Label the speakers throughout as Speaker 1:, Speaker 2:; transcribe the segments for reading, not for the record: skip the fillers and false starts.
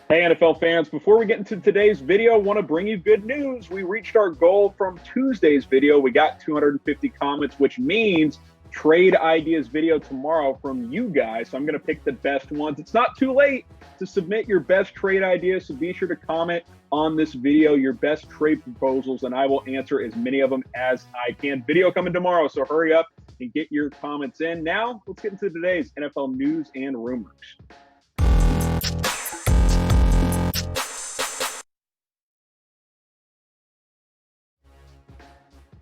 Speaker 1: Hey, NFL fans, before we get into today's video, I want to bring you good news. We reached our goal from Tuesday's video. We got 250 comments, which means trade ideas video tomorrow from you guys. So I'm going to pick the best ones. It's not too late to submit your best trade ideas, so be sure to comment on this video your best trade proposals, and I will answer as many of them as I can. Video coming tomorrow, so hurry up and get your comments in. Now, let's get into today's NFL news and rumors.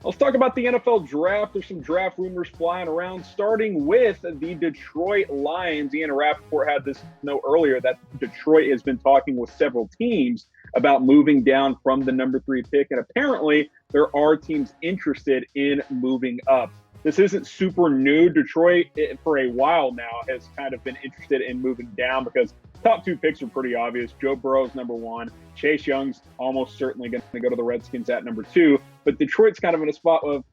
Speaker 1: Let's talk about the NFL draft. There's some draft rumors flying around, starting with the Detroit Lions. Ian Rapoport had this note earlier that Detroit has been talking with several teams about moving down from the number 3 pick, and apparently there are teams interested in moving up. This isn't super new. Detroit, for a while now, has kind of been interested in moving down because top 2 picks are pretty obvious. Joe Burrow's number 1. Chase Young's almost certainly going to go to the Redskins at number 2. But Detroit's kind of in a spot of,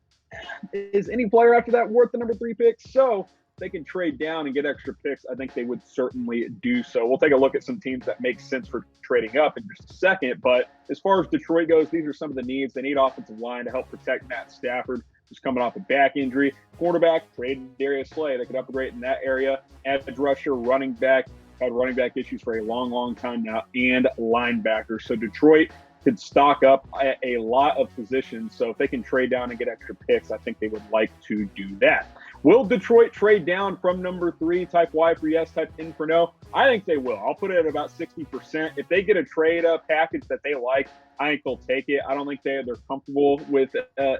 Speaker 1: is any player after that worth the number 3 pick? So they can trade down and get extra picks. I think they would certainly do so. We'll take a look at some teams that make sense for trading up in just a second. But as far as Detroit goes, these are some of the needs. They need offensive line to help protect Matt Stafford, who's coming off a back injury. Quarterback, trade Darius Slay. They could upgrade in that area. Edge rusher, running back. Had running back issues for a long time now, and linebacker. So Detroit could stock up a lot of positions. So if they can trade down and get extra picks, I think they would like to do that. Will Detroit trade down from number 3? Type Y for yes, type N for no. I think they will. I'll put it at about 60%. If they get a trade package that they like, I think they'll take it. I don't think they're comfortable with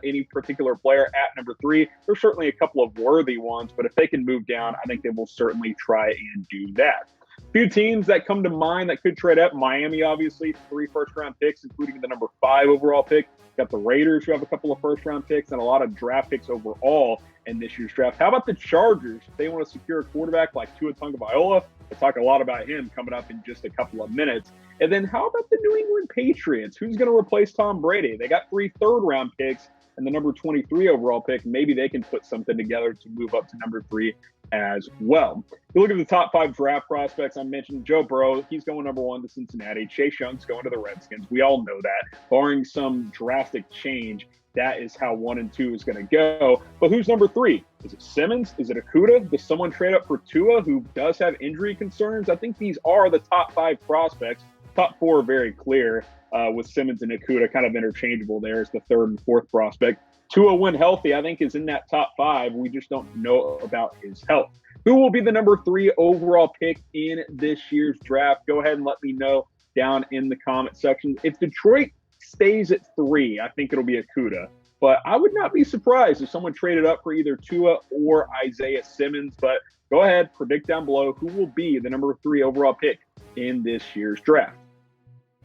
Speaker 1: any particular player at number 3. There's certainly a couple of worthy ones, but if they can move down, I think they will certainly try and do that. Few teams that come to mind that could trade up. Miami, obviously, 3 first-round picks, including the number 5 overall pick. Got the Raiders, who have a couple of first-round picks and a lot of draft picks overall in this year's draft. How about the Chargers? If they want to secure a quarterback like Tua Tagovailoa, we'll talk a lot about him coming up in just a couple of minutes. And then how about the New England Patriots? Who's going to replace Tom Brady? They got 3 third-round picks and the number 23 overall pick. Maybe they can put something together to move up to number 3 as well. If you look at the top 5 draft prospects, I mentioned Joe Burrow. He's going number 1 to Cincinnati. Chase Young's going to the Redskins. We all know that. Barring some drastic change, that is how 1 and 2 is going to go. But who's number 3? Is it Simmons? Is it Okudah? Does someone trade up for Tua, who does have injury concerns? I think these are the top 5 prospects. Top 4 are very clear, with Simmons and Okudah kind of interchangeable there as the 3rd and 4th prospect. Tua, when healthy, I think is in that top 5. We just don't know about his health. Who will be the number 3 overall pick in this year's draft? Go ahead and let me know down in the comment section. If Detroit stays at 3, I think it'll be Okudah. But I would not be surprised if someone traded up for either Tua or Isaiah Simmons. But go ahead, predict down below who will be the number 3 overall pick in this year's draft.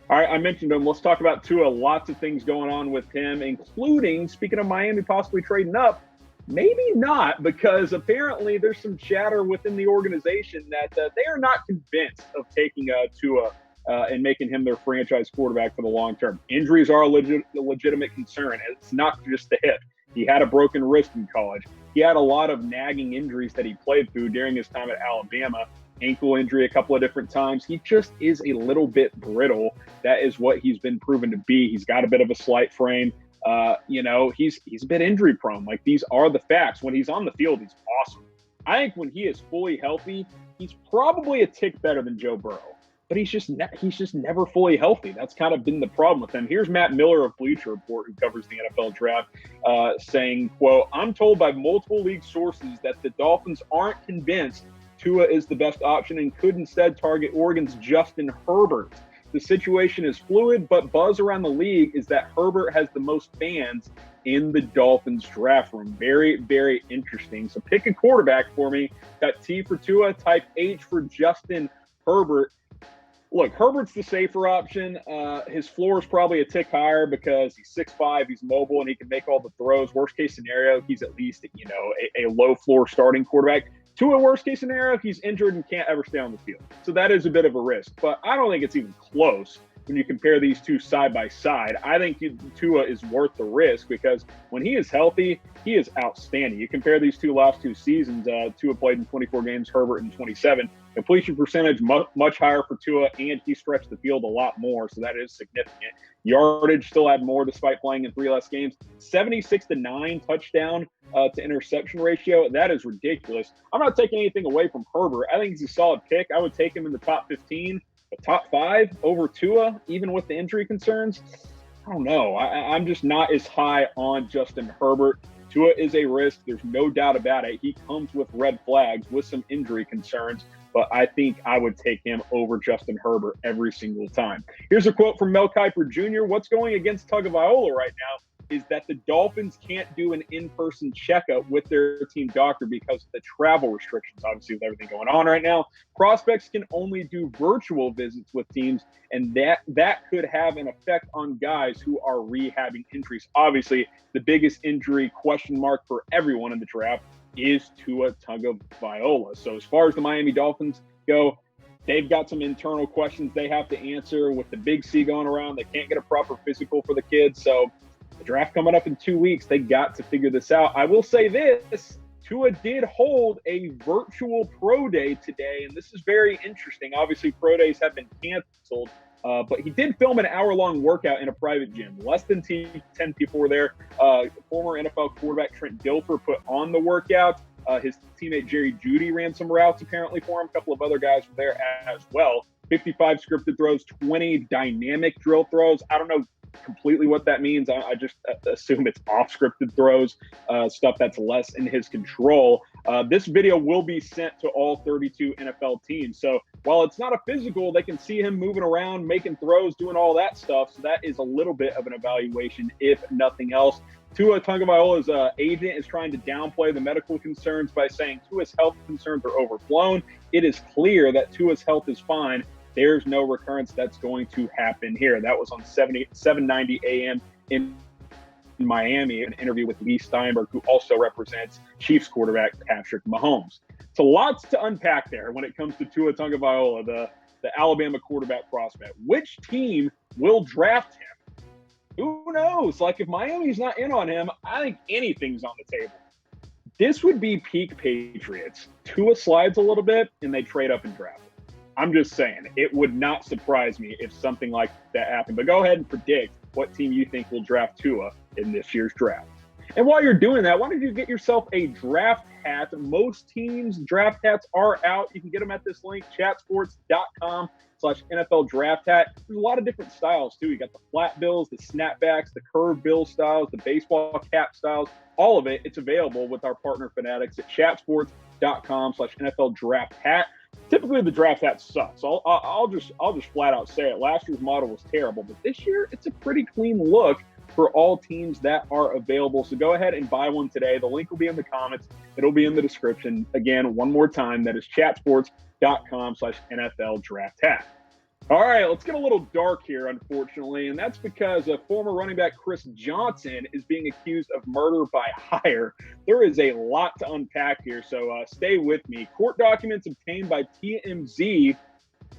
Speaker 1: All right, I mentioned him. Let's talk about Tua. Lots of things going on with him, including, speaking of Miami possibly trading up, maybe not, because apparently there's some chatter within the organization that they are not convinced of taking Tua and making him their franchise quarterback for the long term. Injuries are a legitimate concern. It's not just the hip. He had a broken wrist in college. He had a lot of nagging injuries that he played through during his time at Alabama. Ankle injury a couple of different times. He just is a little bit brittle. That is what he's been proven to be. He's got a bit of a slight frame. He's a bit injury prone. Like, these are the facts. When he's on the field, he's awesome. I think when he is fully healthy, he's probably a tick better than Joe Burrow. But he's just never fully healthy. That's kind of been the problem with him. Here's Matt Miller of Bleacher Report, who covers the NFL draft, saying, quote, "I'm told by multiple league sources that the Dolphins aren't convinced Tua is the best option and could instead target Oregon's Justin Herbert. The situation is fluid, but buzz around the league is that Herbert has the most fans in the Dolphins draft room." Very, very interesting. So pick a quarterback for me. Got T for Tua, type H for Justin Herbert. Look, Herbert's the safer option. His floor is probably a tick higher because he's 6'5", he's mobile, and he can make all the throws. Worst case scenario, he's at least a low floor starting quarterback. To a worst case scenario, he's injured and can't ever stay on the field. So that is a bit of a risk. But I don't think it's even close when you compare these two side by side. I think Tua is worth the risk because when he is healthy, he is outstanding. You compare these last two seasons, Tua played in 24 games, Herbert in 27. Completion percentage much higher for Tua, and he stretched the field a lot more, so that is significant. Yardage still had more despite playing in 3 less games. 76-9 touchdown to interception ratio. That is ridiculous. I'm not taking anything away from Herbert. I think he's a solid pick. I would take him in the top 15, but top 5 over Tua, even with the injury concerns. I don't know. I'm just not as high on Justin Herbert. Tua is a risk. There's no doubt about it. He comes with red flags, with some injury concerns, but I think I would take him over Justin Herbert every single time. Here's a quote from Mel Kiper Jr. What's going against Tagovailoa right now is that the Dolphins can't do an in-person checkup with their team doctor because of the travel restrictions, obviously, with everything going on right now. Prospects can only do virtual visits with teams, and that could have an effect on guys who are rehabbing injuries. Obviously, the biggest injury question mark for everyone in the draft is Tua Tagovailoa. So as far as the Miami Dolphins go, they've got some internal questions they have to answer with the Big C going around. They can't get a proper physical for the kids, so the draft coming up in 2 weeks, they got to figure this out. I will say this, Tua did hold a virtual pro day today, and this is very interesting. Obviously, pro days have been canceled, but he did film an hour-long workout in a private gym. Less than 10 people were there. Former NFL quarterback Trent Dilfer put on the workout. His teammate Jerry Jeudy ran some routes apparently for him. A couple of other guys were there as well. 55 scripted throws, 20 dynamic drill throws. I don't know completely what that means. I just assume it's off scripted throws, stuff that's less in his control. This video will be sent to all 32 NFL teams. So while it's not a physical, they can see him moving around, making throws, doing all that stuff. So that is a little bit of an evaluation, if nothing else. Tua Tagovailoa's agent is trying to downplay the medical concerns by saying Tua's health concerns are overblown. It is clear that Tua's health is fine. There's no recurrence that's going to happen here. That was on 790 AM in Miami, an interview with Lee Steinberg, who also represents Chiefs quarterback Patrick Mahomes. So lots to unpack there when it comes to Tua Tagovailoa, the Alabama quarterback prospect. Which team will draft him? Who knows? Like, if Miami's not in on him, I think anything's on the table. This would be peak Patriots. Tua slides a little bit, and they trade up and draft him. I'm just saying, it would not surprise me if something like that happened. But go ahead and predict what team you think will draft Tua in this year's draft. And while you're doing that, why don't you get yourself a draft hat? Most teams' draft hats are out. You can get them at this link, chatsports.com/NFL draft hat. There's a lot of different styles, too. You got the flat bills, the snapbacks, the curved bill styles, the baseball cap styles. All of it, it's available with our partner Fanatics at chatsports.com/NFL draft hat. Typically, the draft hat sucks. So I'll just flat out say it. Last year's model was terrible, but this year it's a pretty clean look for all teams that are available. So go ahead and buy one today. The link will be in the comments. It'll be in the description. Again, one more time, that is chatsports.com/NFL draft hat. All right, let's get a little dark here, unfortunately, and that's because former running back Chris Johnson is being accused of murder by hire. There is a lot to unpack here, so stay with me. Court documents obtained by TMZ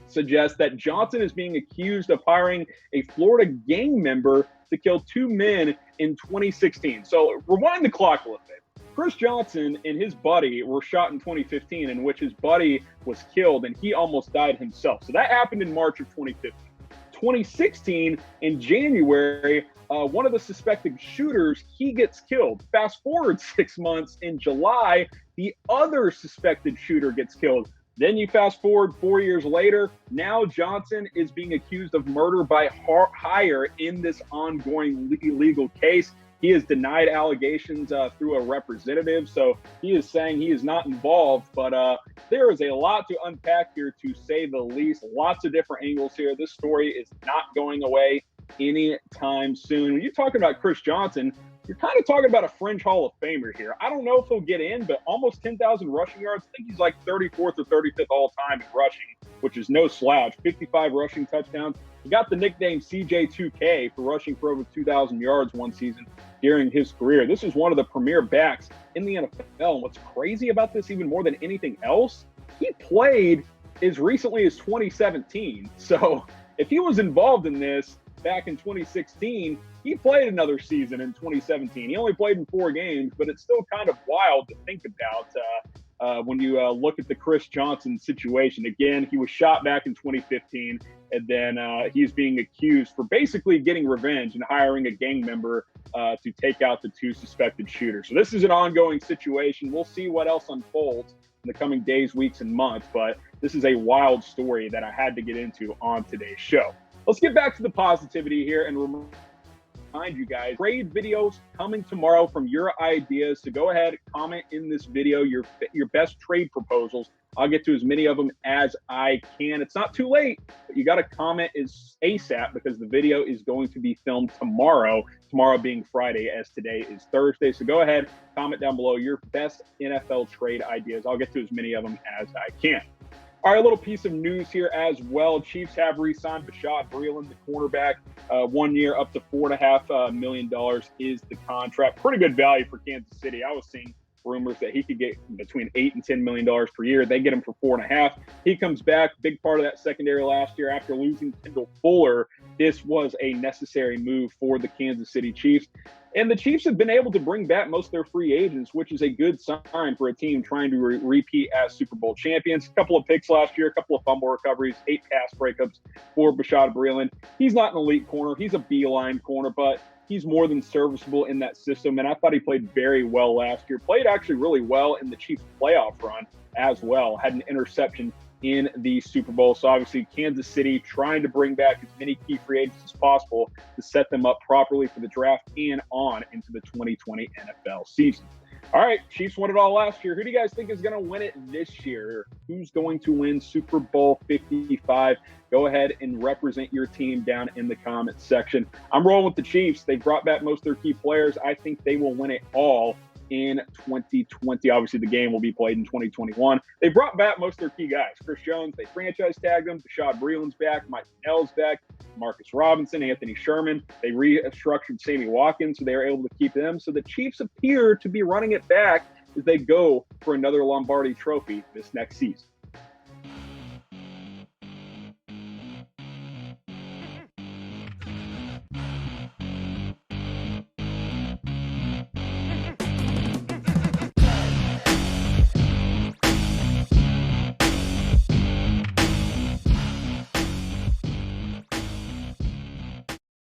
Speaker 1: suggest that Johnson is being accused of hiring a Florida gang member to kill 2 men in 2016. So rewind the clock a little bit. Chris Johnson and his buddy were shot in 2015, in which his buddy was killed and he almost died himself. So that happened in March of 2015. 2016, in January, one of the suspected shooters, he gets killed. Fast forward 6 months, in July, the other suspected shooter gets killed. Then you fast forward 4 years later, now Johnson is being accused of murder by hire in this ongoing legal case. He has denied allegations through a representative, so he is saying he is not involved, but there is a lot to unpack here, to say the least. Lots of different angles here. This story is not going away anytime soon. When you're talking about Chris Johnson, you're kind of talking about a fringe Hall of Famer here. I don't know if he'll get in, but almost 10,000 rushing yards. I think he's like 34th or 35th all-time in rushing, which is no slouch. 55 rushing touchdowns. He got the nickname CJ2K for rushing for over 2,000 yards one season during his career. This is one of the premier backs in the NFL. And what's crazy about this, even more than anything else, he played as recently as 2017. So if he was involved in this back in 2016, he played another season in 2017. He only played in 4 games, but it's still kind of wild to think about. when you look at the Chris Johnson situation. Again, he was shot back in 2015, and then he's being accused for basically getting revenge and hiring a gang member to take out the 2 suspected shooters. So this is an ongoing situation. We'll see what else unfolds in the coming days, weeks, and months, but this is a wild story that I had to get into on today's show. Let's get back to the positivity here and remind you guys, trade videos coming tomorrow from your ideas. So go ahead, comment in this video your best trade proposals. I'll get to as many of them as I can. It's not too late, but you got to comment ASAP because the video is going to be filmed tomorrow being Friday, as today is Thursday. So go ahead, comment down below your best NFL trade ideas. I'll get to as many of them as I can. All right, a little piece of news here as well. Chiefs have re-signed Breeland, the cornerback. 1 year, up to $4.5 million is the contract. Pretty good value for Kansas City. I was seeing rumors that he could get between $8 and $10 million per year. They get him for $4.5. He comes back, big part of that secondary last year after losing Kendall Fuller. This was a necessary move for the Kansas City Chiefs. And the Chiefs have been able to bring back most of their free agents, which is a good sign for a team trying to repeat as Super Bowl champions. A couple of picks last year, a couple of fumble recoveries, 8 pass breakups for Breeland. He's not an elite corner. He's a B-line corner, but he's more than serviceable in that system. And I thought he played very well last year. Played actually really well in the Chiefs playoff run as well. Had an interception in the Super Bowl. So obviously Kansas City trying to bring back as many key free agents as possible to set them up properly for the draft and on into the 2020 NFL season. All right, Chiefs won it all last year. Who do you guys think is going to win it this year? Who's going to win Super Bowl 55? Go ahead and represent your team down in the comments section. I'm rolling with the Chiefs. They brought back most of their key players. I think they will win it all in 2020. Obviously, the game will be played in 2021. They brought back most of their key guys. Chris Jones, they franchise tagged him. Breeland's back. Mike Nell's back. Marcus Robinson, Anthony Sherman. They restructured Sammy Watkins, so they were able to keep them. So the Chiefs appear to be running it back as they go for another Lombardi trophy this next season.